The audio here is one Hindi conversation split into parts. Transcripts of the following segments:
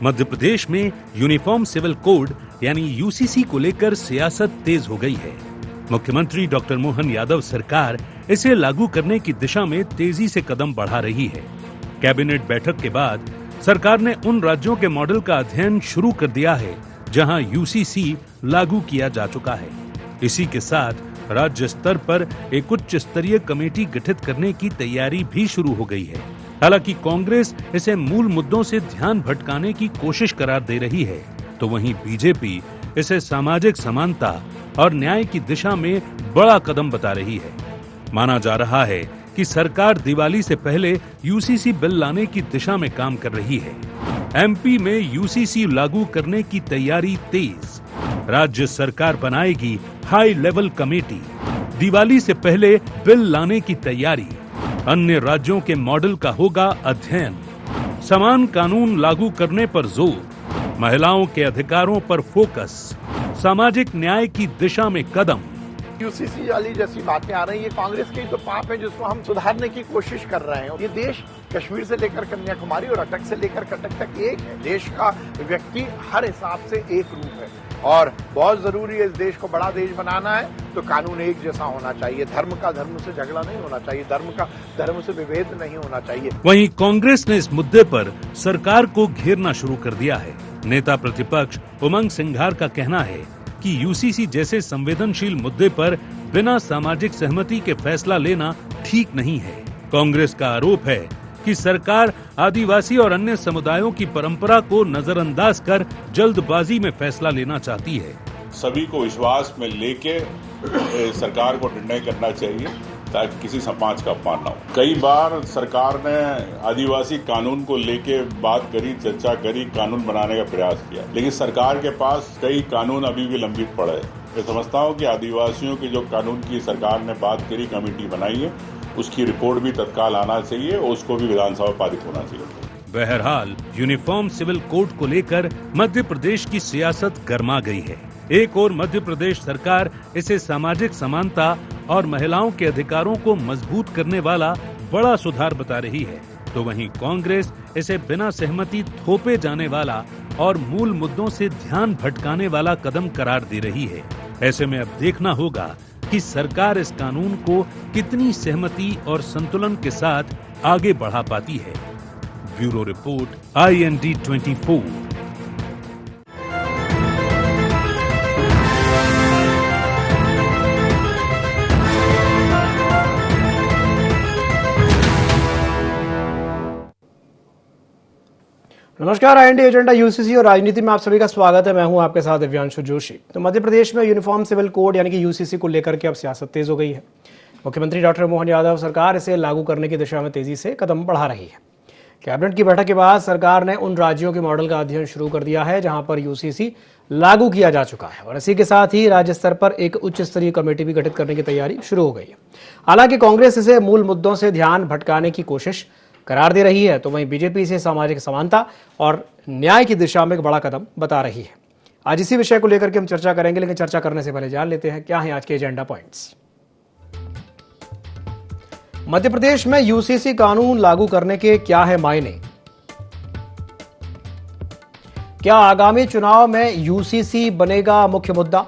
मध्य प्रदेश में यूनिफॉर्म सिविल कोड यानी यूसीसी को लेकर सियासत तेज हो गई है। मुख्यमंत्री डॉक्टर मोहन यादव सरकार इसे लागू करने की दिशा में तेजी से कदम बढ़ा रही है। कैबिनेट बैठक के बाद सरकार ने उन राज्यों के मॉडल का अध्ययन शुरू कर दिया है जहां यूसीसी लागू किया जा चुका है। इसी के साथ राज्य स्तर पर एक उच्च स्तरीय कमेटी गठित करने की तैयारी भी शुरू हो गई है। हालांकि कांग्रेस इसे मूल मुद्दों से ध्यान भटकाने की कोशिश करार दे रही है, तो वहीं बीजेपी इसे सामाजिक समानता और न्याय की दिशा में बड़ा कदम बता रही है। माना जा रहा है कि सरकार दिवाली से पहले यूसीसी बिल लाने की दिशा में काम कर रही है। एमपी में यूसीसी लागू करने की तैयारी तेज। राज्य सरकार बनाएगी हाई लेवल कमेटी। दिवाली से पहले बिल लाने की तैयारी। अन्य राज्यों के मॉडल का होगा अध्ययन। समान कानून लागू करने पर जोर। महिलाओं के अधिकारों पर फोकस। सामाजिक न्याय की दिशा में कदम। यूसीसी वाली जैसी बातें आ रही है, कांग्रेस के तो पाप है जिसको हम सुधारने की कोशिश कर रहे हैं। ये देश कश्मीर से लेकर कन्याकुमारी और अटक से लेकर कटक तक एक है। देश का व्यक्ति हर हिसाब से एक रूप है और बहुत जरूरी है। इस देश को बड़ा देश बनाना है तो कानून एक जैसा होना चाहिए। धर्म का धर्म से झगड़ा नहीं होना चाहिए, धर्म का धर्म से विभेद नहीं होना चाहिए। वहीं कांग्रेस ने इस मुद्दे पर सरकार को घेरना शुरू कर दिया है। नेता प्रतिपक्ष उमंग सिंघार का कहना है कि यूसीसी जैसे संवेदनशील मुद्दे पर बिना सामाजिक सहमति के फैसला लेना ठीक नहीं है। कांग्रेस का आरोप है कि सरकार आदिवासी और अन्य समुदायों की परंपरा को नजरअंदाज कर जल्दबाजी में फैसला लेना चाहती है। सभी को विश्वास में लेके सरकार को निर्णय करना चाहिए ताकि किसी समाज का अपमान न हो। कई बार सरकार ने आदिवासी कानून को लेके बात करी, चर्चा करी, कानून बनाने का प्रयास किया, लेकिन सरकार के पास कई कानून अभी भी लंबित पड़े हैं। मैं समझता हूँ कि आदिवासियों के जो कानून की सरकार ने बात करी, कमेटी बनाई है, उसकी रिपोर्ट भी तत्काल आना चाहिए और उसको भी विधानसभा में पारित होना चाहिए। बहरहाल यूनिफॉर्म सिविल कोड को लेकर मध्य प्रदेश की सियासत गर्मा गई है। एक ओर मध्य प्रदेश सरकार इसे सामाजिक समानता और महिलाओं के अधिकारों को मजबूत करने वाला बड़ा सुधार बता रही है, तो वहीं कांग्रेस इसे बिना सहमति थोपे जाने वाला और मूल मुद्दों से ध्यान भटकाने वाला कदम करार दे रही है। ऐसे में अब देखना होगा कि सरकार इस कानून को कितनी सहमति और संतुलन के साथ आगे बढ़ा पाती है। Bureau report IND 24। नमस्कार, IND एजेंडा यूसीसी और राजनीति में आप सभी का स्वागत है। मैं हूं आपके साथ दिव्यांशु जोशी। तो मध्य प्रदेश में यूनिफॉर्म सिविल कोड यानी कि यूसीसी को लेकर के अब सियासत तेज हो गई है। मुख्यमंत्री डॉक्टर मोहन यादव सरकार इसे लागू करने की दिशा में तेजी से कदम बढ़ा रही है। कैबिनेट की बैठक के बाद सरकार ने उन राज्यों के मॉडल का अध्ययन शुरू कर दिया है जहां पर यूसीसी लागू किया जा चुका है और इसी के साथ ही राज्य स्तर पर एक उच्च स्तरीय कमेटी भी गठित करने की तैयारी शुरू हो गई है। हालांकि कांग्रेस इसे मूल मुद्दों से ध्यान भटकाने की कोशिश करार दे रही है, तो वहीं बीजेपी इसे सामाजिक समानता और न्याय की दिशा में एक बड़ा कदम बता रही है। आज इसी विषय को लेकर के हम चर्चा करेंगे, लेकिन चर्चा करने से पहले जान लेते हैं क्या है आज के एजेंडा पॉइंट्स। मध्य प्रदेश में यूसीसी कानून लागू करने के क्या है मायने? क्या आगामी चुनाव में यूसीसी बनेगा मुख्य मुद्दा?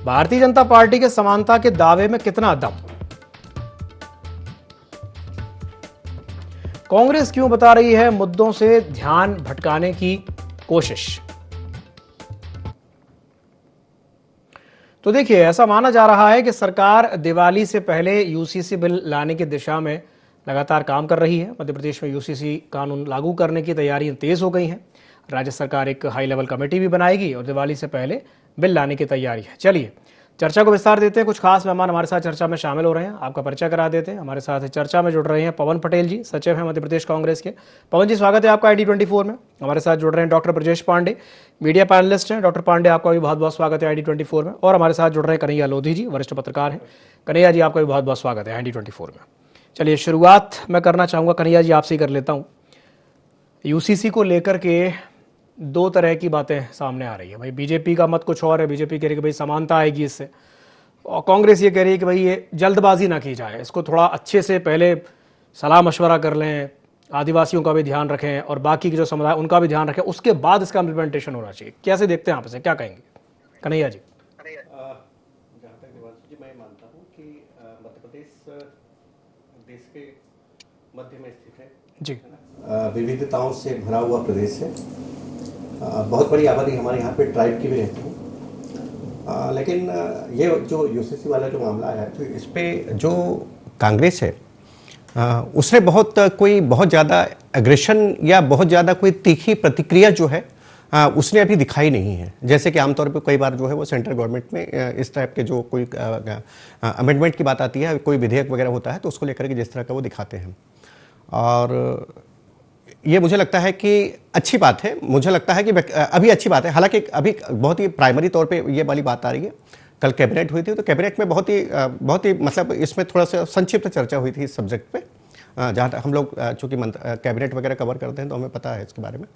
भारतीय जनता पार्टी के समानता के दावे में कितना दम? कांग्रेस क्यों बता रही है मुद्दों से ध्यान भटकाने की कोशिश? तो देखिए, ऐसा माना जा रहा है कि सरकार दिवाली से पहले यूसीसी बिल लाने की दिशा में लगातार काम कर रही है। मध्य प्रदेश में यूसीसी कानून लागू करने की तैयारियां तेज हो गई हैं। राज्य सरकार एक हाई लेवल कमेटी भी बनाएगी और दिवाली से पहले बिल लाने की तैयारी है। चलिए चर्चा को विस्तार देते हैं। कुछ खास मेहमान हमारे साथ चर्चा में शामिल हो रहे हैं, आपका परिचय करा देते हैं। हमारे साथ चर्चा में जुड़ रहे हैं पवन पटेल जी, सचिव हैं मध्य प्रदेश कांग्रेस के। पवन जी, स्वागत है आपका IND 24 में। हमारे साथ जुड़ रहे हैं doctor Brajesh Pandey, media panelist हैं। डॉक्टर पांडे, आपका भी बहुत बहुत स्वागत है IND 24 में। और हमारे साथ जुड़ रहे हैं कन्हैया लोधी जी, वरिष्ठ पत्रकार हैं। कन्हैया जी, आपका भी बहुत बहुत स्वागत है IND 24 में। चलिए शुरुआत मैं करना चाहूँगा कन्हैया जी आपसे ही कर लेता हूँ। यूसीसी को लेकर के दो तरह की बातें सामने आ रही है। भाई बीजेपी का मत कुछ और है, बीजेपी कह रही है कि भाई समानता आएगी इससे, और कांग्रेस ये कह रही है कि भाई ये जल्दबाजी ना की जाए, इसको थोड़ा अच्छे से पहले सलाह मशवरा कर लें, आदिवासियों का भी ध्यान रखें और बाकी के जो समुदाय उनका भी ध्यान रखें, उसके बाद इसका इम्प्लीमेंटेशन होना चाहिए। कैसे देखते हैं आप इसे, क्या कहेंगे कन्हैया जी? जहाँ तक देवांशु जी, मैं मानता हूँ कि मध्य प्रदेश देश के मध्य में स्थित है जी। विविधताओं से भरा हुआ प्रदेश है। बहुत बड़ी आबादी हमारे यहाँ पे ट्राइब की भी रहती है। लेकिन ये जो यूसीसी वाला जो मामला है, तो इस पे जो कांग्रेस है उसने बहुत ज़्यादा एग्रेशन या बहुत ज़्यादा कोई तीखी प्रतिक्रिया जो है उसने अभी दिखाई नहीं है। जैसे कि आमतौर पे कई बार जो है वो सेंट्रल गवर्नमेंट में इस टाइप के जो कोई अमेंडमेंट की बात आती है, कोई विधेयक वगैरह होता है, तो उसको लेकर के जिस तरह का वो दिखाते हैं, और ये मुझे लगता है कि अच्छी बात है। मुझे लगता है कि अभी अच्छी बात है, हालांकि अभी बहुत ही प्राइमरी तौर पे ये वाली बात आ रही है। कल कैबिनेट हुई थी, तो कैबिनेट में बहुत ही मतलब इसमें थोड़ा सा संक्षिप्त चर्चा हुई थी इस सब्जेक्ट पे। जहाँ तक हम लोग चूँकि कैबिनेट वगैरह कवर करते हैं तो हमें पता है इसके बारे में,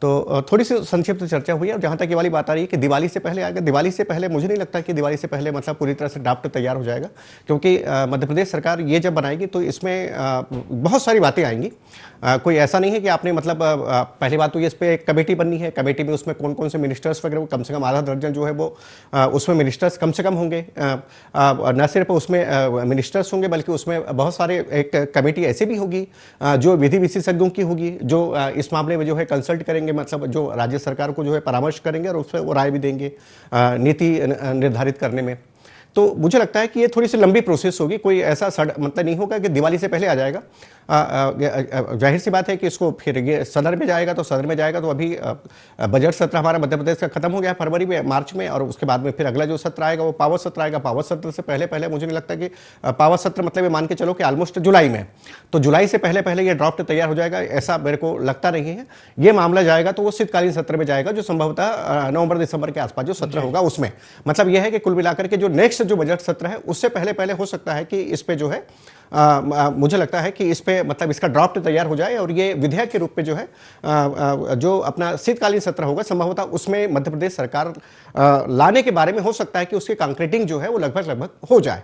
तो थोड़ी सी संक्षिप्त चर्चा हुई है। और जहाँ तक ये वाली बात आ रही है कि दिवाली से पहले आएगा, दिवाली से पहले मुझे नहीं लगता कि दिवाली से पहले मतलब पूरी तरह से ड्राफ्ट तैयार हो जाएगा, क्योंकि मध्य प्रदेश सरकार ये जब बनाएगी तो इसमें बहुत सारी बातें आएंगी। कोई ऐसा नहीं है कि आपने मतलब पहली बात तो ये इस पर एक कमेटी बननी है, कमेटी में उसमें कौन कौन से मिनिस्टर्स वगैरह, कम से कम आधा दर्जन जो है वो उसमें मिनिस्टर्स कम से कम होंगे। न सिर्फ उसमें मिनिस्टर्स होंगे बल्कि उसमें बहुत सारे एक कमेटी ऐसे भी होगी जो विधि विशेषज्ञों की होगी, जो इस मामले में जो है कंसल्ट करेंगे, मतलब जो राज्य सरकार को जो है परामर्श करेंगे और उस पर वो राय भी देंगे नीति निर्धारित करने में। तो मुझे लगता है कि ये थोड़ी सी लंबी प्रोसेस होगी, कोई ऐसा मतलब नहीं होगा कि दिवाली से पहले आ जाएगा। जाहिर सी बात है कि इसको फिर ये सदन में जाएगा, तो सदन में जाएगा तो अभी बजट सत्र हमारा मध्य प्रदेश का खत्म हो गया फरवरी में, मार्च में, और उसके बाद में फिर अगला जो सत्र आएगा वो पावर सत्र आएगा। पावर सत्र से पहले मुझे नहीं लगता कि पावर सत्र मतलब ये मान के चलो कि ऑलमोस्ट जुलाई में, तो जुलाई से पहले ये ड्राफ्ट तैयार हो जाएगा, ऐसा मेरे को लगता नहीं है। ये मामला जाएगा तो वो शीतकालीन सत्र में जाएगा, जो संभवतः नवंबर दिसंबर के आसपास जो सत्र होगा उसमें। मतलब यह है कि कुल मिलाकर के जो नेक्स्ट जो बजट सत्र है उससे पहले हो सकता है कि इस पे जो है मुझे लगता है कि इस पे मतलब इसका ड्राफ्ट तैयार हो जाए और ये विधेयक के रूप में जो है जो अपना शीतकालीन सत्र होगा संभवतः उसमें मध्य प्रदेश सरकार लाने के बारे में हो सकता है कि उसकी कंक्रीटिंग जो है वो लगभग हो जाए।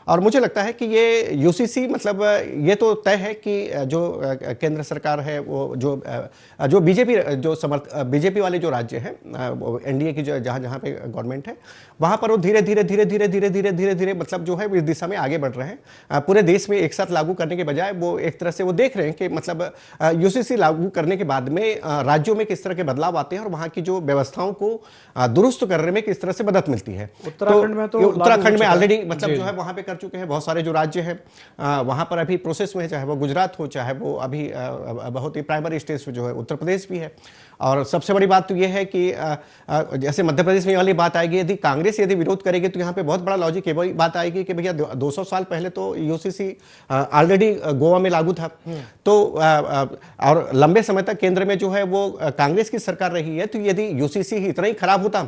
और मुझे लगता है कि ये यूसीसी मतलब ये तो तय है कि जो केंद्र सरकार है वो जो बीजेपी वाले जो राज्य हैं, एनडीए की जो जहाँ पे गवर्नमेंट है, वहाँ पर वो धीरे मतलब जो है इस दिशा में आगे बढ़ रहे हैं। पूरे देश में एक साथ लागू करने के बजाय वो एक तरह से वो देख रहे हैं कि मतलब यूसीसी लागू करने के बाद में राज्यों में किस तरह के बदलाव आते हैं और वहाँ की जो व्यवस्थाओं को दुरुस्त करने में किस तरह से मदद मिलती है। उत्तराखंड में ऑलरेडी मतलब जो है वहाँ पे कर चुके हैं। बहुत सारे जो राज्य हैं वहाँ पर अभी प्रोसेस में है, चाहे वो गुजरात हो, चाहे वो अभी बहुत ही प्राइमरी स्टेज पे जो है उत्तर प्रदेश भी है। और सबसे बड़ी बात तो ये है कि जैसे मध्य प्रदेश में वाली बात आएगी, यदि कांग्रेस विरोध करेगी तो यहाँ पे बहुत बड़ा लॉजिक है, वही बात आएगी कि भैया 200 साल पहले तो यूसीसी ऑलरेडी गोवा में लागू था, तो और लंबे समय तक केंद्र में जो है वो कांग्रेस की सरकार रही है, तो यदि यूसीसी ही इतना ही खराब होता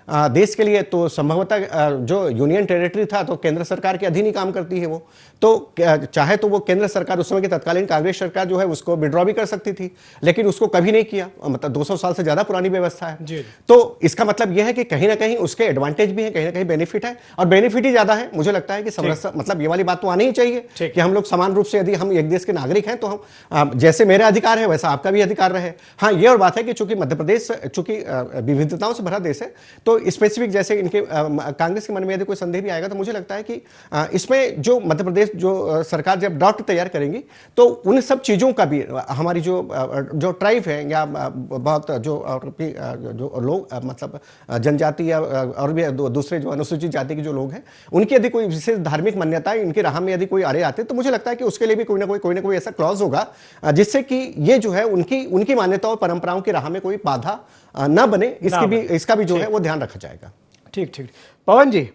देश के लिए तो संभवतः जो यूनियन टेरिटरी था तो केंद्र सरकार के अधीन ही काम करती है वो, तो चाहे तो वो केंद्र सरकार उस समय की तत्कालीन कांग्रेस सरकार जो है उसको विड्रॉ भी कर सकती थी, लेकिन उसको कभी नहीं किया। मतलब 200 साल से ज्यादा पुरानी व्यवस्था है, तो इसका मतलब यह है कि कहीं ना कहीं उसके एडवांटेज भी है, कहीं ना कहीं बेनिफिट है, और बेनिफिट ही ज्यादा है। मुझे लगता है कि मतलब ये वाली बात तो आनी ही चाहिए कि हम लोग समान रूप से, यदि हम एक देश के नागरिक हैं तो हम जैसे मेरा अधिकार है वैसा आपका भी अधिकार रहे। हाँ, ये और बात है कि चूंकि मध्य प्रदेश चूंकि विविधताओं से भरा देश है, तो स्पेसिफिक जैसे इनके कांग्रेस के मन में यदि कोई संदेह भी आएगा तो मुझे लगता है कि इसमें जो मध्य प्रदेश जो सरकार जब ड्राफ्ट तैयार करेंगी तो उन सब चीजों का भी हमारी जो ट्राइब है या बहुत जो लोग मतलब जनजाति या और भी दूसरे जो अनुसूचित जाति के जो लोग हैं, उनकी यदि कोई विशेष धार्मिक मान्यता इनकी राह में यदि कोई अरे आते तो मुझे लगता है कि उसके लिए भी कोई ना कोई ऐसा क्लॉज होगा जिससे कि ये जो है उनकी मान्यता और परंपराओं की राह में कोई बाधा ना बने, इसका भी जो है वो ध्यान रखा जाएगा। ठीक। पवन जी,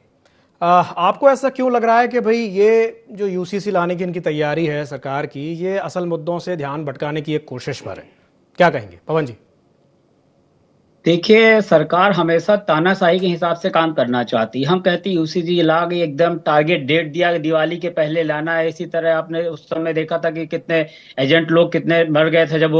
आपको ऐसा क्यों लग रहा है कि भाई ये जो यूसीसी लाने की इनकी तैयारी है सरकार की, ये असल मुद्दों से ध्यान भटकाने की एक कोशिश पर है? क्या कहेंगे पवन जी? देखिए, सरकार हमेशा तानाशाही के हिसाब से काम करना चाहती है। हम कहते हैं यूसीसी ला गई, एकदम टारगेट डेट दिया दिवाली के पहले लाना है। इसी तरह आपने उस समय देखा था कि कितने एजेंट लोग कितने मर गए थे जब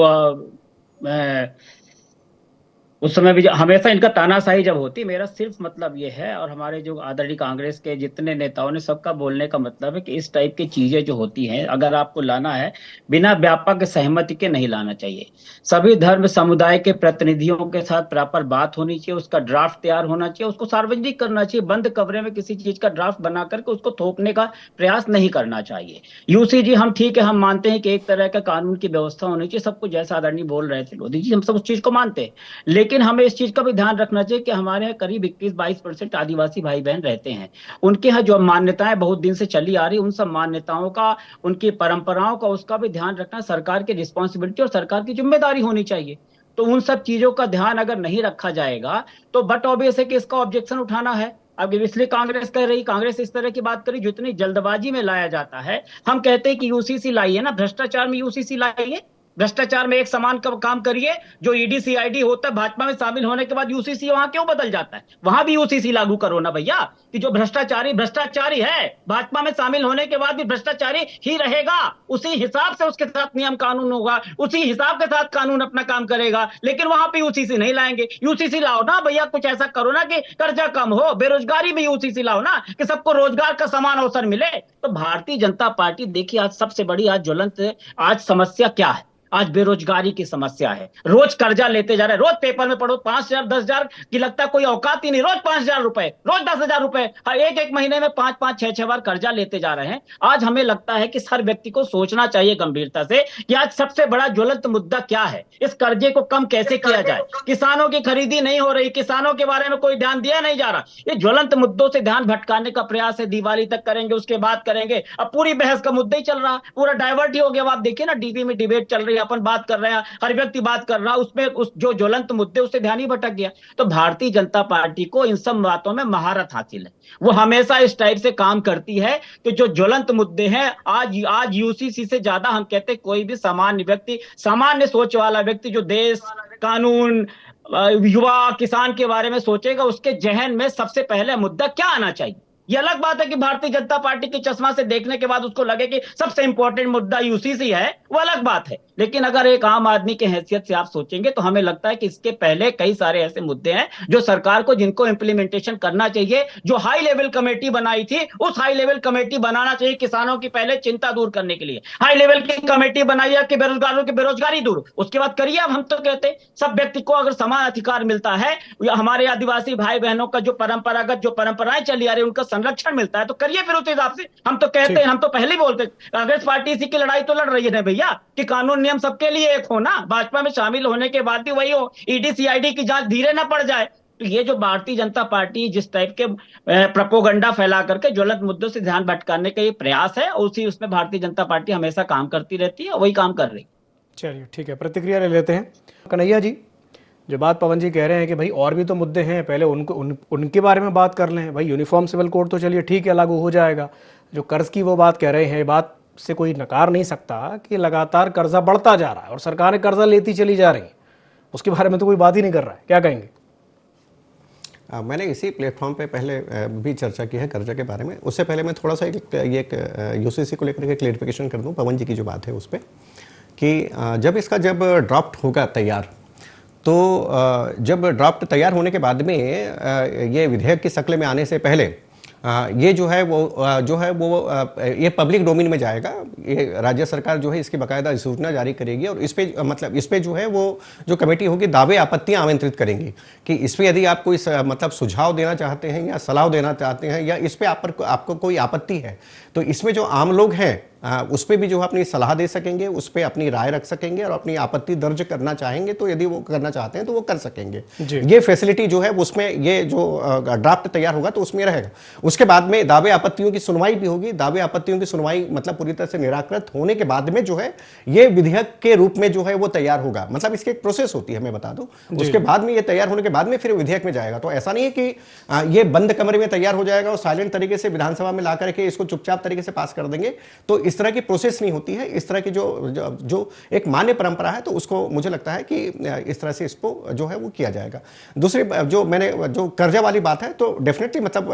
उस समय भी हमेशा इनका तानाशाही जब होती, मेरा सिर्फ मतलब ये है, और हमारे जो आदरणीय कांग्रेस के जितने नेताओं ने, सबका बोलने का मतलब है कि इस टाइप की चीजें जो होती हैं, अगर आपको लाना है, बिना व्यापक सहमति के नहीं लाना चाहिए। सभी धर्म समुदाय के प्रतिनिधियों के साथ प्रॉपर बात होनी चाहिए, उसका ड्राफ्ट तैयार होना चाहिए, उसको सार्वजनिक करना चाहिए। बंद कमरे में किसी चीज का ड्राफ्ट बना करके उसको थोपने का प्रयास नहीं करना चाहिए। यूसीजी हम ठीक है, हम मानते हैं कि एक तरह का कानून की व्यवस्था होनी चाहिए सबको, जैसा आदरणीय बोल रहे थे लोधी जी, हम सब उस चीज को मानते हैं। लेकिन हमें इस चीज का भी ध्यान रखना चाहिए कि हमारे यहाँ करीब 21-22% आदिवासी भाई बहन रहते हैं। उनके यहाँ जो मान्यताएं बहुत दिन से चली आ रही, उन सब मान्यताओं का, उनकी परंपराओं का, उसका भी ध्यान रखना सरकार की रिस्पॉन्सिबिलिटी और सरकार की जिम्मेदारी होनी चाहिए। तो उन सब चीजों का ध्यान अगर नहीं रखा जाएगा तो बट ऑब्वियस है कि इसका ऑब्जेक्शन उठाना है। अब इसलिए कांग्रेस कह रही, कांग्रेस इस तरह की बात करी जितनी जल्दबाजी में लाया जाता है। हम कहते हैं कि यूसीसी लाइए ना, भ्रष्टाचार में यूसीसी लाइए, भ्रष्टाचार में एक समान का काम करिए। जो ईडी सीआईडी होता है, भाजपा में शामिल होने के बाद यूसीसी वहां क्यों बदल जाता है? वहां भी यूसीसी लागू करो ना भैया, कि जो भ्रष्टाचारी भ्रष्टाचारी है, भाजपा में शामिल होने के बाद भी भ्रष्टाचारी ही रहेगा। उसी हिसाब से उसके साथ नियम कानून होगा, उसी हिसाब के साथ कानून अपना काम करेगा। लेकिन वहां पे यूसीसी नहीं लाएंगे। यूसीसी लाओ ना भैया, कुछ ऐसा करो ना कि कर्जा कम हो, बेरोजगारी भी यूसीसी लाओ ना, कि सबको रोजगार का समान अवसर मिले। तो भारतीय जनता पार्टी, देखिए आज सबसे बड़ी, आज ज्वलंत आज समस्या क्या है? आज बेरोजगारी की समस्या है। रोज कर्जा लेते जा रहे हैं, रोज पेपर में पढ़ो 5,000 10,000 की, लगता है कोई औकात ही नहीं। रोज 5,000 रुपए, रोज 10,000 रुपए, एक एक महीने में 5-5 6-6 बार कर्जा लेते जा रहे हैं। आज हमें लगता है कि हर व्यक्ति को सोचना चाहिए गंभीरता से कि आज सबसे बड़ा ज्वलंत मुद्दा क्या है, इस कर्जे को कम कैसे किया जाए। किसानों की खरीदी नहीं हो रही, किसानों के बारे में कोई ध्यान दिया नहीं जा रहा। ये ज्वलंत मुद्दों से ध्यान भटकाने का प्रयास है। दिवाली तक करेंगे, उसके बाद करेंगे। अब पूरी बहस का मुद्दा ही चल रहा, पूरा डाइवर्ट ही हो गया। आप देखिए ना, टीवी में डिबेट चल रही है, अपन बात कर रहे हैं, हर व्यक्ति बात कर रहा, उसमें उस जो ज्वलंत मुद्दे, उससे ध्यान ही भटक गया। तो भारतीय जनता पार्टी को इन सब बातों में महारत हासिल है। वो हमेशा इस टाइप से काम करती है कि जो ज्वलंत मुद्दे हैं, आज यूसीसी से ज्यादा हम कहते हैं कोई भी सामान्य व्यक्ति, सामान्य सोच वाला व्यक्ति, जो देश, कानून, युवा, किसान के बारे में सोचेगा, उसके जहन में सबसे पहले मुद्दा क्या आना चाहिए। ये अलग बात है कि भारतीय जनता पार्टी के चश्मा से देखने के बाद उसको लगे कि सबसे इंपॉर्टेंट मुद्दा यूसीसी है, वो अलग बात है। लेकिन अगर एक आम आदमी की हैसियत से आप सोचेंगे तो हमें लगता है कि इसके पहले कई सारे ऐसे मुद्दे हैं जो सरकार को, जिनको इंप्लीमेंटेशन करना चाहिए। जो हाई लेवल कमेटी बनाई थी, उस हाई लेवल कमेटी बनाना चाहिए किसानों की पहले चिंता दूर करने के लिए। हाई लेवल की कमेटी बनाई है कि बेरोजगारों की बेरोजगारी दूर, उसके बाद करिए। अब हम तो कहते हैं सब व्यक्ति को अगर समान अधिकार मिलता है, हमारे आदिवासी भाई बहनों का जो परंपरागत जो परंपराएं चली आ रही है, उनका संरक्षण मिलता है, तो करिए फिर उस हिसाब से। हम तो कहते हैं, हम तो पहले ही बोलते, कांग्रेस पार्टी इसी की लड़ाई तो लड़ रही है भैया, कि कानून नियम सबके लिए एक हो ना। भाजपा में शामिल होने के बाद भी वही हो, ईडी सीआईडी की जांच धीरे ना पड़ जाए। तो ये जो भारतीय जनता पार्टी जिस टाइप के प्रोपोगंडा फैला करके ज्वलंत मुद्दों से ध्यान भटकाने का ये प्रयास है, उसी उसमें भारतीय जनता पार्टी हमेशा काम करती रहती है, वही काम कर रही। चलिए ठीक है, प्रतिक्रिया ले लेते हैं। कन्हैया जी, जो बात पवन जी कह रहे हैं कि भाई और भी तो मुद्दे हैं, पहले उनके बारे में बात कर लें। भाई यूनिफॉर्म सिविल कोड तो चलिए ठीक है, लागू हो जाएगा। जो कर्ज की वो बात कह रहे हैं, बात से कोई नकार नहीं सकता कि लगातार कर्जा बढ़ता जा रहा है और सरकारें कर्जा लेती चली जा रही है, उसके बारे में तो कोई बात ही नहीं कर रहा है। क्या कहेंगे? मैंने इसी प्लेटफॉर्म पे पहले भी चर्चा की है कर्जा के बारे में। उससे पहले मैं थोड़ा सा एक यूसीसी को लेकर के क्लेरिफिकेशन कर दूं पवन जी की जो बात है उस पर, कि जब ड्राफ्ट होगा तैयार, तो जब ड्राफ्ट तैयार होने के बाद में ये विधेयक की शक्ल में आने से पहले ये जो है वो ये पब्लिक डोमेन में जाएगा। ये राज्य सरकार जो है इसकी बाकायदा सूचना जारी करेगी और इस पे जो है वो जो कमेटी होगी दावे आपत्तियां आमंत्रित करेंगी कि इस पे यदि आप कोई सुझाव देना चाहते हैं या सलाह देना चाहते हैं या इस पे आपको कोई आपत्ति है, तो इसमें जो आम लोग हैं उस पर भी जो है अपनी सलाह दे सकेंगे, उस पर अपनी राय रख सकेंगे और अपनी आपत्ति दर्ज करना चाहेंगे तो यदि वो करना चाहते हैं तो वो कर सकेंगे। ये फैसिलिटी जो है उसमें, ये जो ड्राफ्ट तैयार होगा तो उसमें रहेगा। उसके बाद में दावे आपत्तियों की सुनवाई भी होगी। दावे आपत्तियों की सुनवाई मतलब पूरी तरह से निराकृत होने के बाद में जो है ये विधेयक के रूप में जो है वो तैयार होगा। मतलब इसकी एक प्रोसेस होती है, मैं बता दूं। उसके बाद में ये तैयार होने के बाद में फिर विधेयक में जाएगा। तो ऐसा नहीं है कि ये बंद कमरे में तैयार हो जाएगा और साइलेंट तरीके से विधानसभा में ला करके इसको चुपचाप तरीके से पास कर देंगे। तो इस तरह की प्रोसेस नहीं होती है। इस तरह की जो एक मान्य परंपरा है, तो उसको मुझे लगता है कि इस तरह से इसको जो है वो किया जाएगा। दूसरी जो कर्जा वाली बात है, तो डेफिनेटली मतलब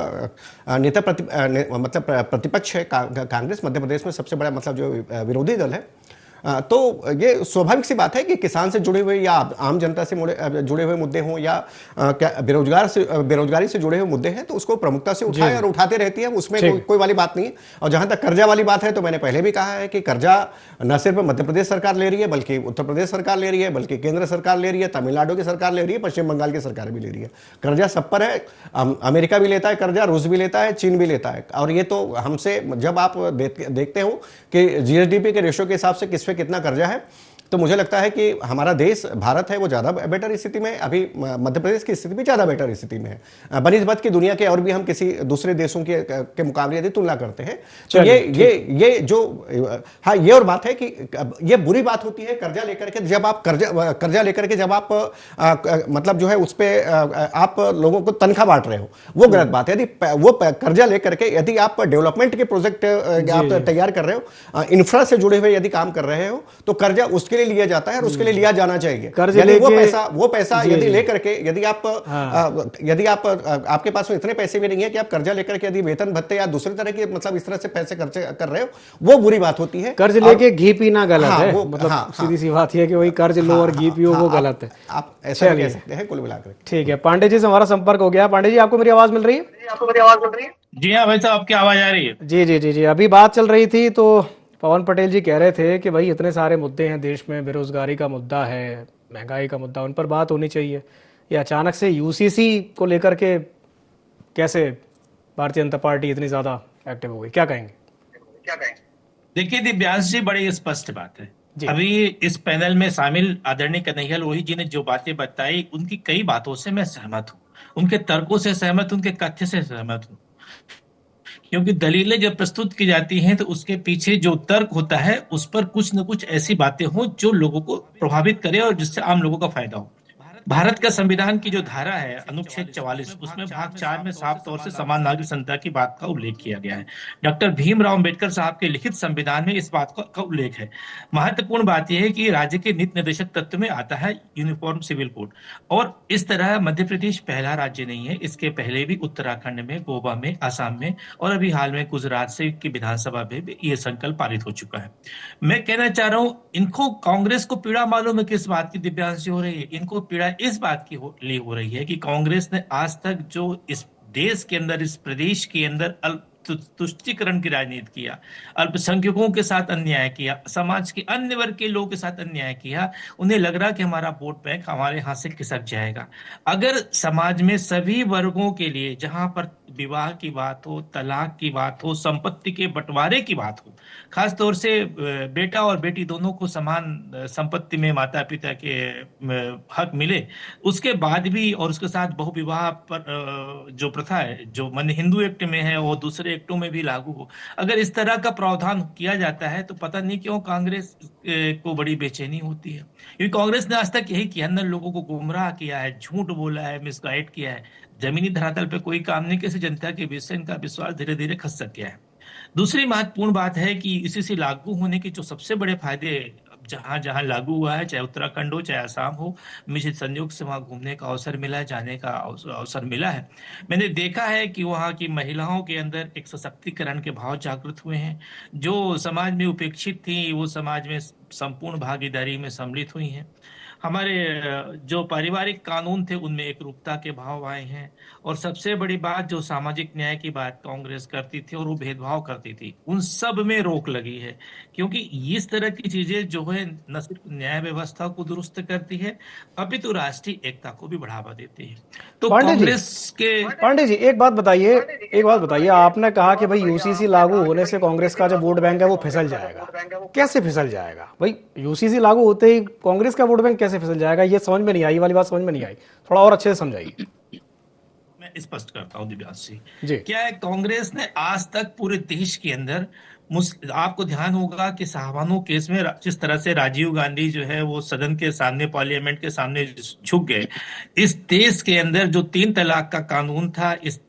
प्रतिपक्ष है कांग्रेस, मध्य प्रदेश में सबसे बड़ा मतलब जो विरोधी दल है, तो ये स्वाभाविक सी बात है कि किसान से जुड़े हुए या आम जनता से जुड़े हुए मुद्दे हों या क्या बेरोजगारी से जुड़े हुए मुद्दे हैं तो उसको प्रमुखता से उठाए और उठाते रहती है, उसमें कोई वाली बात नहीं है। और जहां तक कर्जा वाली बात है तो मैंने पहले भी कहा है कि कर्जा न सिर्फ मध्य प्रदेश सरकार ले रही है बल्कि उत्तर प्रदेश सरकार ले रही है, बल्कि केंद्र सरकार ले रही है, तमिलनाडु की सरकार ले रही है, पश्चिम बंगाल की सरकार भी ले रही है। कर्जा सब पर है, अमेरिका भी लेता है कर्जा, रूस भी लेता है, चीन भी लेता है। और ये तो हमसे जब आप देखते हो कि जीएसडीपी के रेशो के हिसाब से किस पे कितना कर्जा है, तो मुझे लगता है कि हमारा देश भारत है वो ज़्यादा बेटर स्थिति में, अभी मध्य प्रदेश की स्थिति भी ज़्यादा बेटर स्थिति में है बनिस्बत की दुनिया के, और भी हम किसी दूसरे देशों के मुकाबले यदि तुलना करते हैं तो ये जो हाँ ये और बात है कि ये बुरी बात होती है कर्जा लेकर के, जब आप कर्जा लेकर के जब आप मतलब जो है उस पर आप लोगों को तनख्वाह बांट रहे हो, वो गलत बात है। यदि वो कर्जा लेकर के यदि आप डेवलपमेंट के प्रोजेक्ट आप तैयार कर रहे हो, इंफ्रा से जुड़े हुए यदि काम कर रहे हो, तो कर्जा उसके लिए लिया जाता है और उसके लिए लिया जाना चाहिए। यानी वो पैसा यदि लेकर के यदि आप आपके पास में इतने पैसे भी नहीं है कि आप कर्जा लेकर के यदि वेतन भत्ते या दूसरी तरह के मतलब इस तरह से पैसे खर्च कर रहे हो, वो बुरी बात होती है। कर्ज लेके घी पीना गलत है, मतलब सीधी सी बात है कि वही कर्ज लो और घी पियो, वो गलत है। आप ऐसा कह सकते हैं कुल मिलाकर। ठीक है, पांडे जी से हमारा संपर्क हो गया। पांडे जी, आपको मेरी आवाज मिल रही है? जी हाँ भाई साहब, आपकी आवाज आ रही है? जी जी जी जी। अभी बात चल रही थी तो पवन पटेल जी कह रहे थे कि भाई इतने सारे मुद्दे हैं देश में, बेरोजगारी का मुद्दा है, महंगाई का मुद्दा, उन पर बात होनी चाहिए। ये अचानक से यूसीसी को लेकर के कैसे भारतीय जनता पार्टी इतनी ज्यादा एक्टिव हो गई, क्या कहेंगे? देखिए दिव्यांश जी, बड़ी स्पष्ट बात है। अभी इस पैनल में शामिल आदरणीय कन्हैया लोही जी ने जो बातें बताई, उनकी कई बातों से मैं सहमत हूँ, उनके तर्कों से सहमत, उनके तथ्य से सहमत हूँ। क्योंकि दलीलें जब प्रस्तुत की जाती हैं तो उसके पीछे जो तर्क होता है उस पर कुछ न कुछ ऐसी बातें हो जो लोगों को प्रभावित करे और जिससे आम लोगों का फायदा हो। भारत का संविधान की जो धारा है अनुच्छेद 44, उसमें भाग 4 में साफ तौर से समान नागरिक संहिता की बात का उल्लेख किया गया है। डॉक्टर भीमराव अंबेडकर साहब के लिखित संविधान में इस बात का उल्लेख है। महत्वपूर्ण बात यह है कि राज्य के नीति निर्देशक तत्व में आता है यूनिफॉर्म सिविल कोड, और इस तरह मध्य प्रदेश पहला राज्य नहीं है। इसके पहले भी उत्तराखंड में, गोवा में, असम में और अभी हाल में गुजरात से की विधानसभा में भी यह संकल्प पारित हो चुका है। मैं कहना चाह रहा हूं, इनको कांग्रेस को पीड़ा मालूम है किस बात की दिव्यांश हो रही है? इनको पीड़ा इस बात की लिए हो रही है कि कांग्रेस ने आज तक जो इस देश के अंदर, इस प्रदेश के अंदर तुष्टीकरण की राजनीति किया, अल्पसंख्यकों के साथ अन्याय किया, समाज के अन्य वर्ग के लोगों के साथ अन्याय किया, उन्हें लग रहा कि हमारा वोट बैंक हमारे हाथ से खिसक जाएगा। अगर समाज में सभी वर्गों के लिए, जहां पर विवाह की बात हो, तलाक की बात हो, संपत्ति के बंटवारे की बात हो, खासतौर से बेटा और बेटी दोनों को समान संपत्ति में माता पिता के हक मिले, उसके बाद भी, और उसके साथ बहुविवाह पर जो प्रथा है, जो मन हिंदू एक्ट में है वो दूसरे एक्टों में भी लागू हो, अगर इस तरह का प्रावधान किया जाता है तो पता नहीं क्यों कांग्रेस को बड़ी बेचैनी होती है। क्योंकि कांग्रेस ने आज तक यही किया, अंदर लोगों को गुमराह किया है, झूठ बोला है, मिसगाइड किया है, जमीनी धरातल पे कोई काम नहीं, कैसे जनता के बीच से इनका विश्वास धीरे धीरे खसक गया है। दूसरी महत्वपूर्ण बात है कि इसी से लागू होने के जो सबसे बड़े फायदे जहां जहां लागू हुआ है, चाहे उत्तराखंड हो चाहे असम हो, मुझे संयोग से वहां घूमने का अवसर मिला है, जाने का अवसर मिला है। मैंने देखा है कि वहां की महिलाओं के अंदर एक सशक्तिकरण के भाव जागृत हुए हैं। जो समाज में उपेक्षित थी वो समाज में संपूर्ण भागीदारी में सम्मिलित हुई हैं। हमारे जो पारिवारिक कानून थे उनमें एक रूपता के भाव आए हैं, और सबसे बड़ी बात, जो सामाजिक न्याय की बात कांग्रेस करती थी और वो भेदभाव करती थी, उन सब में रोक लगी है। क्योंकि इस तरह की चीजें जो है न सिर्फ न्याय व्यवस्था को दुरुस्त करती है, अपितु राष्ट्रीय एकता को भी बढ़ावा देती है। तो कांग्रेस के पांडे जी एक बात बताइए, आपने कहा कि भाई यूसीसी लागू होने से कांग्रेस का जो वोट बैंक है वो फिसल जाएगा। कैसे फिसल जाएगा भाई? यूसीसी लागू होते ही कांग्रेस का वोट बैंक कैसे फिसल जाएगा? ये समझ में नहीं आई, वाली बात समझ में नहीं आई, थोड़ा और अच्छे से समझाइए। मैं स्पष्ट करता हूं दिव्यांश जी, क्या है, कांग्रेस ने आज तक पूरे देश के अंदर, आपको ध्यान होगा कि साहबानो केस में जिस तरह से राजीव गांधी जो है वो सदन के सामने, पार्लियामेंट के सामने झुक गए, इस देश के अंदर जो 3 तलाक का कानून था, इस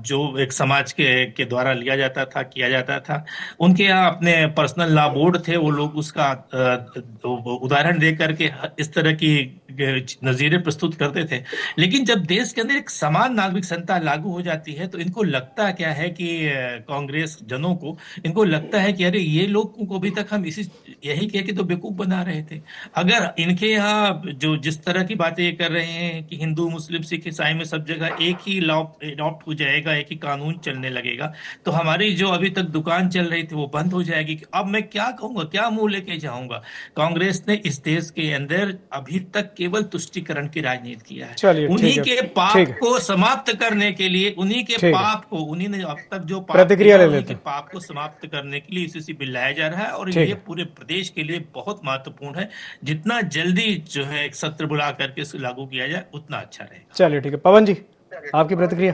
जो एक समाज के द्वारा लिया जाता था, किया जाता था, उनके यहाँ अपने पर्सनल लॉ बोर्ड थे, वो लोग उसका उदाहरण दे करके इस तरह की नजीरें प्रस्तुत करते थे। लेकिन जब देश के अंदर एक समान नागरिक संहिता लागू हो जाती है तो इनको लगता क्या है कि कांग्रेस जनों को, इनको हमको लगता है कि अरे ये लोग को अभी तक हम यही कह के तो बेवकूफ बना रहे थे। अगर इनके यहाँ जो जिस तरह की बातें ये कर रहे हैं कि हिंदू मुस्लिम सिख ईसाई में सब जगह एक ही लॉ अडॉप्ट हो जाएगा, एक ही कानून चलने लगेगा, तो हमारी जो अभी तक दुकान चल रही थी वो बंद हो जाएगी। अब मैं क्या कहूंगा, क्या मुंह लेके जाऊंगा? कांग्रेस ने इस देश के अंदर अभी तक केवल तुष्टीकरण की राजनीति किया है। उन्हीं के पाप को समाप्त करने के लिए, उन्हीं के पाप को, उन्हीं ने अब तक जो प्रतिक्रिया ले लेते हैं, पाप को समाप्त करने के लिए यूसीसी बिल लाया जा रहा है और ये पूरे प्रदेश के लिए बहुत महत्वपूर्ण है। जितना जल्दी जो है एक सत्र बुला करके इसको लागू किया जाए उतना अच्छा रहेगा। चलिए ठीक है, पवन जी आपकी प्रतिक्रिया।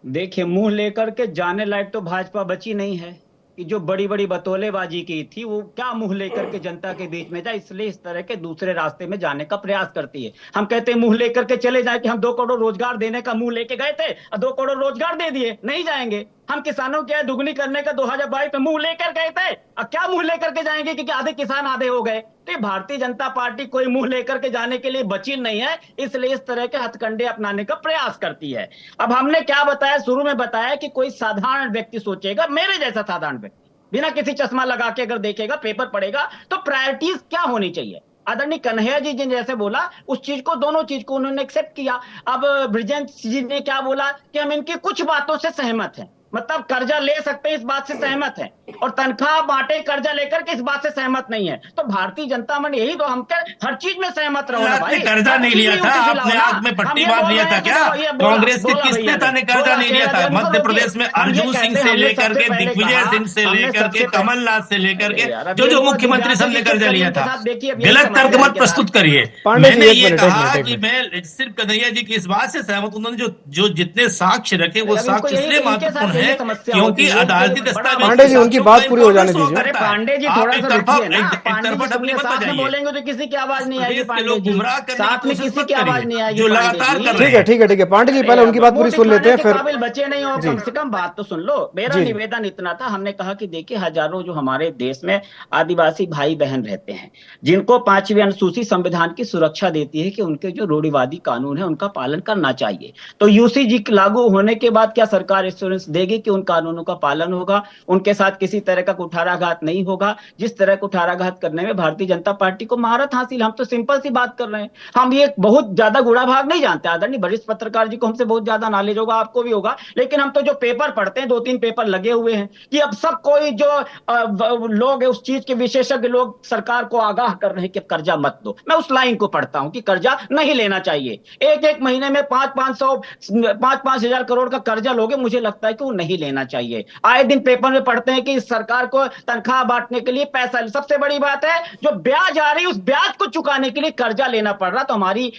देखिए, मुंह लेकर के जाने लायक तो भाजपा बची नहीं है कि जो बड़ी बड़ी बतौलेबाजी की थी वो क्या मुंह लेकर के जनता के बीच में जाए, इसलिए इस तरह के दूसरे रास्ते में जाने का प्रयास करती है। हम कहते हैं मुंह लेकर के चले जाए कि हम 2 करोड़ रोजगार देने का मुंह लेके गए थे और 2 करोड़ रोजगार दे दिए, नहीं जाएंगे। हम किसानों के दुगनी करने का 2022 में मुंह लेकर गए थे, अब क्या मुंह लेकर के जाएंगे क्योंकि आधे किसान आधे हो गए। तो भारतीय जनता पार्टी कोई मुंह लेकर के जाने के लिए बची नहीं है, इसलिए इस तरह के हथकंडे अपनाने का प्रयास करती है। अब हमने क्या बताया, शुरू में बताया कि कोई साधारण व्यक्ति सोचेगा, मेरे जैसा साधारण व्यक्ति बिना किसी चश्मा लगा के अगर देखेगा, पेपर पढ़ेगा, तो प्रायोरिटीज क्या होनी चाहिए। आदरणीय कन्हैया जी ने जैसे बोला उस चीज को, दोनों चीज को उन्होंने एक्सेप्ट किया। अब ब्रिजेश जी ने क्या बोला कि हम इनकी कुछ बातों से सहमत हैं, मतलब कर्जा ले सकते हैं इस बात से सहमत है, और तनख्वाह बांटे कर्जा लेकर के इस बात से सहमत नहीं है। तो भारतीय जनता मन यही तो हम हर चीज में सहमत रहो ना भाई। कर्जा नहीं लिया था, आपने आग में पट्टी बांध लिया था क्या? कांग्रेस के किस नेता ने कर्जा नहीं लिया था? मध्य प्रदेश में अर्जुन सिंह से लेकर के, दिग्विजय सिंह से लेकर के, कमलनाथ से लेकर के जो मुख्यमंत्री सबने कर्जा लिया था। गलत तर्क मत प्रस्तुत करिए। मैंने ये कहा कि मैं सिर्फ कन्हैया जी की इस बात से सहमत, उन्होंने जो जितने साक्ष्य रखे वो साक्ष्य इसलिए महत्वपूर्ण है क्योंकि अदालती दस्तावेज। पांडे जी उनकी बात पूरी हो जाने दीजिए। पांडे जी थोड़ा सा रुकिए ना, पांडे जी साथ में बोलेंगे तो किसी की आवाज नहीं आएगी। पांडे जी साथ में किसी की आवाज नहीं आएगी, जो लगातार कर रहे हैं। ठीक है पांडे जी पहले उनकी बात पूरी सुन लेते हैं, फिर काबिल बचे नहीं हो, कम से कम बात तो सुन लो। मेरा निवेदन इतना था, हमने कहा कि देखिए हजारों जो हमारे देश में आदिवासी भाई बहन रहते हैं, जिनको 5वीं अनुसूची संविधान की सुरक्षा देती है कि उनके जो रूढ़िवादी कानून है उनका पालन करना चाहिए। तो यूसीसी लागू होने के बाद क्या सरकार एश्योरेंस देगी कि उन कानूनों का पालन होगा, उनके साथ किसी तरह का कुठाराघात नहीं होगा? जिस तरह कुठाराघात करने में भारतीय जनता पार्टी को महारत हासिल, हम तो सिंपल सी बात कर रहे हैं। हम ये बहुत ज्यादा गुड़ा भाग नहीं जानते, आदरणीय वरिष्ठ पत्रकार जी को हमसे बहुत ज्यादा नॉलेज होगा, आपको भी होगा, लेकिन हम तो जो पेपर पढ़ते हैं, 2-3 पेपर लगे हुए हैं कि अब सब कोई जो लोग है उस चीज के विशेषज्ञ लोग सरकार को आगाह कर रहे हैं कि कर्जा मत दो। मैं उस लाइन को पढ़ता हूं कि कर्जा नहीं लेना चाहिए। एक महीने में 5-5 हजार करोड़ का कर्जा लोगे, मुझे लगता है कि वो नहीं लेना चाहिए। आए दिन पेपर में पढ़ते हैं कि सरकार को तनख्वाह बांटने के लिए पैसा, सबसे बड़ी बात है जो ब्याज आ रही है उस ब्याज को चुकाने के लिए कर्जा लेना पड़ रहा। तो हमारी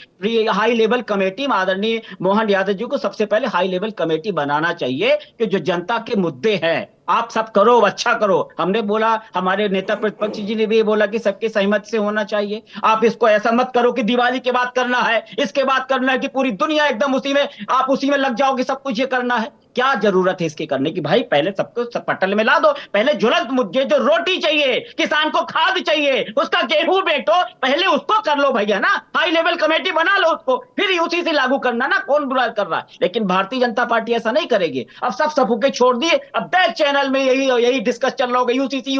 हाई लेवल कमेटी आदरणीय मोहन यादव जी को सबसे पहले हाई लेवल कमेटी बनाना चाहिए कि जो जनता के मुद्दे हैं आप सब करो, अच्छा करो। हमने बोला, हमारे नेता प्रतिपक्ष जी ने भी बोला कि सबके सहमति से होना चाहिए। आप इसको ऐसा मत करो कि दिवाली के बाद करना है, इसके बाद करना है कि पूरी दुनिया एकदम उसी में लग जाओगे, सब कुछ ये करना है। क्या जरूरत है इसके करने की? भाई पहले सबको पटल में ला दो। पहले ज्वलंत मुद्दे, जो रोटी चाहिए, किसान को खाद चाहिए, उसका गेहूं बेचो, पहले उसको कर लो भैया ना। हाई लेवल कमेटी बना लो उसको, फिर यूसीसी लागू करना ना। कौन बुरा कर रहा है? लेकिन भारतीय जनता पार्टी ऐसा नहीं करेगी। अब सब सफूके छोड़ दिए, अब 10 चैनल में यही डिस्कस चल रहा होगा, यूसीसी।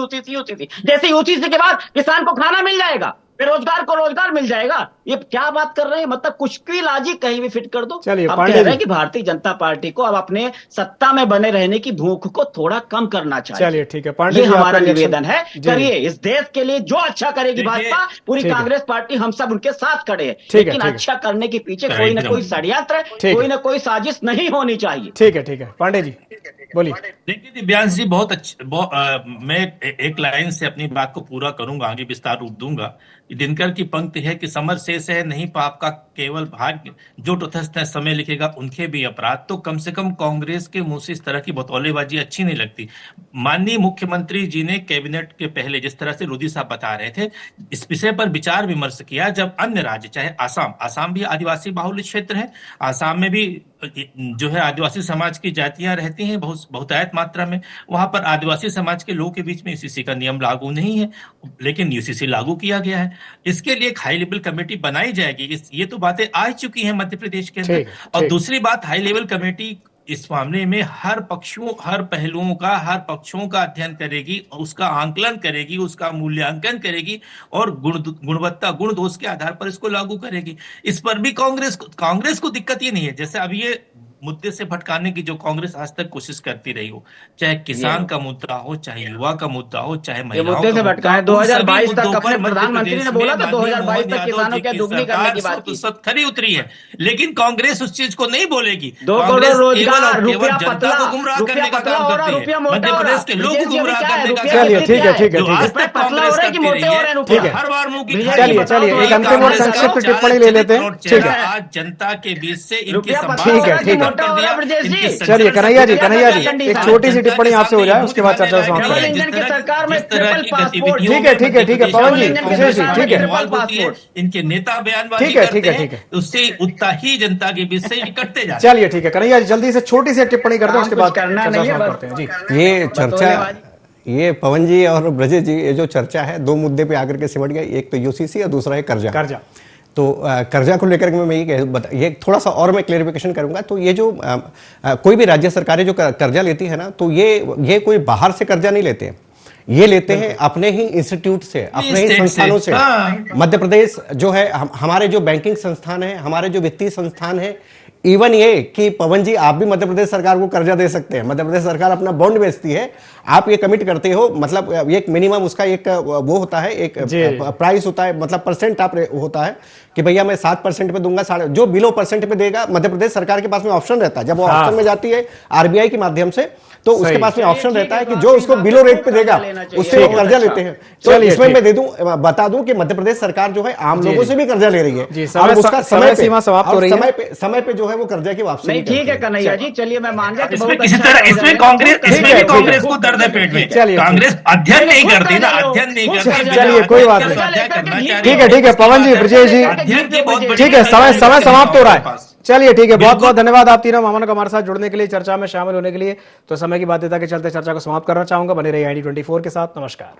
जैसे यूसीसी के बाद किसान को खाना मिल जाएगा, बेरोजगार को रोजगार मिल जाएगा। ये क्या बात कर रहे हैं? मतलब कुछ भी लॉजिक कहीं भी फिट कर दो। चलिए, अब कह रहे हैं कि भारतीय जनता पार्टी को अब अपने सत्ता में बने रहने की भूख को थोड़ा कम करना चाहिए। चलिए ठीक है पांडे जी, हमारा निवेदन है, करिए इस देश के लिए जो अच्छा करेगी भाजपा, पूरी कांग्रेस पार्टी, हम सब उनके साथ खड़े हैं, लेकिन अच्छा करने के पीछे कोई ना कोई षड्यंत्र, कोई ना कोई साजिश नहीं होनी चाहिए। ठीक है पांडे जी बोलिए। देखिए दिव्यांश जी, बहुत अच्छा, मैं एक लाइन से अपनी बात को पूरा करूंगा, आगे विस्तार रूप दूंगा। दिनकर की पंक्ति है कि समर शेष है नहीं पाप का केवल भाग्य, जो तटस्थ है समय लिखेगा उनके भी अपराध। तो कम से कम कांग्रेस के मुंह से इस तरह की बतौलेबाजी अच्छी नहीं लगती। माननीय मुख्यमंत्री जी ने कैबिनेट के पहले जिस तरह से लोधी साहब बता रहे थे, इस विषय पर विचार विमर्श किया। जब अन्य राज्य, चाहे आसाम भी आदिवासी बाहुल्य क्षेत्र है, आसाम में भी जो है आदिवासी समाज की जातियां रहती हैं बहुतायत मात्रा में, वहां पर आदिवासी समाज के लोगों के बीच में यूसीसी का नियम लागू नहीं है, लेकिन यूसीसी लागू किया गया है। इसके लिए एक हाई लेवल कमेटी बनाई जाएगी। ये तो बातें आ चुकी हैं मध्य प्रदेश के अंदर। और दूसरी बात, हाई लेवल कमेटी इस मामले में हर पहलुओं का, हर पक्षों का अध्ययन करेगी, उसका आंकलन करेगी, उसका मूल्यांकन करेगी और गुण दोष के आधार पर इसको लागू करेगी। इस पर भी कांग्रेस को दिक्कत ये नहीं है। जैसे अब ये मुद्दे से भटकाने की जो कांग्रेस आज तक कोशिश करती रही हो, चाहे किसान का मुद्दा हो, चाहे युवा का मुद्दा हो, चाहे महिलाओं मुद्दे से भटकाए। 2022 तक अपने मध्य प्रधानमंत्री ने बोला था 2022 तक किसानों के दुगनी करने की बात की। खरी उतरी है, लेकिन कांग्रेस उस चीज को नहीं बोलेगी। 2 करोड़ रोजगार, रुपया पतला हो रहा है, रुपया मध्य प्रदेश के लोग गुमराह करने का। चलिए ठीक है, ठीक है, जो आज तक कांग्रेस करती रही है, ठीक है, हर बार मुंह की चलिए एक अंतिम और संक्षिप्त टिप्पणी ले लेते हैं। ठीक है, आज जनता के बीच से इनके ठीक है, ठीक है, चलिए कन्हैया जी एक छोटी सी टिप्पणी आपसे हो जाए, उसके बाद चर्चा समाप्त करेंगे। सरकार में ट्रिपल पासपोर्ट। ठीक है पवन जी, विशेष जी, ठीक है, इनके नेता बयानबाजी ठीक है, करते हैं, उससे उतना ही जनता के बीच से निकटते जाते हैं। चलिए ठीक है, कन्हैया जी जल्दी से छोटी सी टिप्पणी करते हैं, उसके बाद चर्चा समाप्त करते हैं। जी, ये चर्चा, ये पवन जी और ब्रजेश जी, ये जो चर्चा है 2 मुद्दे पे आकर के सिमट गई। एक तो यूसीसी और दूसरा है कर्जा। तो कर्जा को लेकर के मैं ये थोड़ा सा और मैं क्लेरिफिकेशन करूंगा। तो ये जो कोई भी राज्य सरकारें जो कर्जा लेती है ना, तो ये कोई बाहर से कर्जा नहीं लेते, ये लेते हैं अपने ही इंस्टीट्यूट से, अपने ही संस्थानों से। मध्य प्रदेश जो है, हमारे जो बैंकिंग संस्थान है, हमारे जो वित्तीय संस्थान है, इवन ये कि पवन जी आप भी मध्य प्रदेश सरकार को कर्जा दे सकते हैं। मध्य प्रदेश सरकार अपना बॉन्ड बेचती है, आप ये कमिट करते हो, मतलब एक मिनिमम उसका एक वो होता है, एक प्राइस होता है, मतलब परसेंट आप होता है कि भैया मैं 7% पे दूंगा, जो बिलो परसेंट पे देगा, मध्य प्रदेश सरकार के पास में ऑप्शन रहता है। जब वो ऑप्शन में जाती है आरबीआई के माध्यम से, तो उसके पास में ऑप्शन रहता है कि जो उसको बिलो रेट पे देगा उससे वो कर्जा लेते हैं। तो इसमें मैं बता दूं कि मध्य प्रदेश सरकार जो है आम लोगों से भी कर्जा ले रही है, और उसका समय सीमा समाप्त हो रही है, समय पे जो है वो कर्जा की वापसी नहीं। ठीक है कन्हैया जी, चलिए मैं मान गया। इसमें कांग्रेस को दर्द है पेट में। कांग्रेस अध्ययन नहीं करती ना, अध्ययन नहीं करती। चलिए कोई बात नहीं, ठीक है पवन जी, ब्रजेश जी, ठीक है, समय समाप्त हो रहा है। चलिए ठीक है, बहुत बहुत धन्यवाद आप तीनों मेहमानों का हमारे साथ जुड़ने के लिए, चर्चा में शामिल होने के लिए। तो समय की बाध्यता के चलते चर्चा को समाप्त करना चाहूंगा। बने रहिए ID24 के साथ। नमस्कार।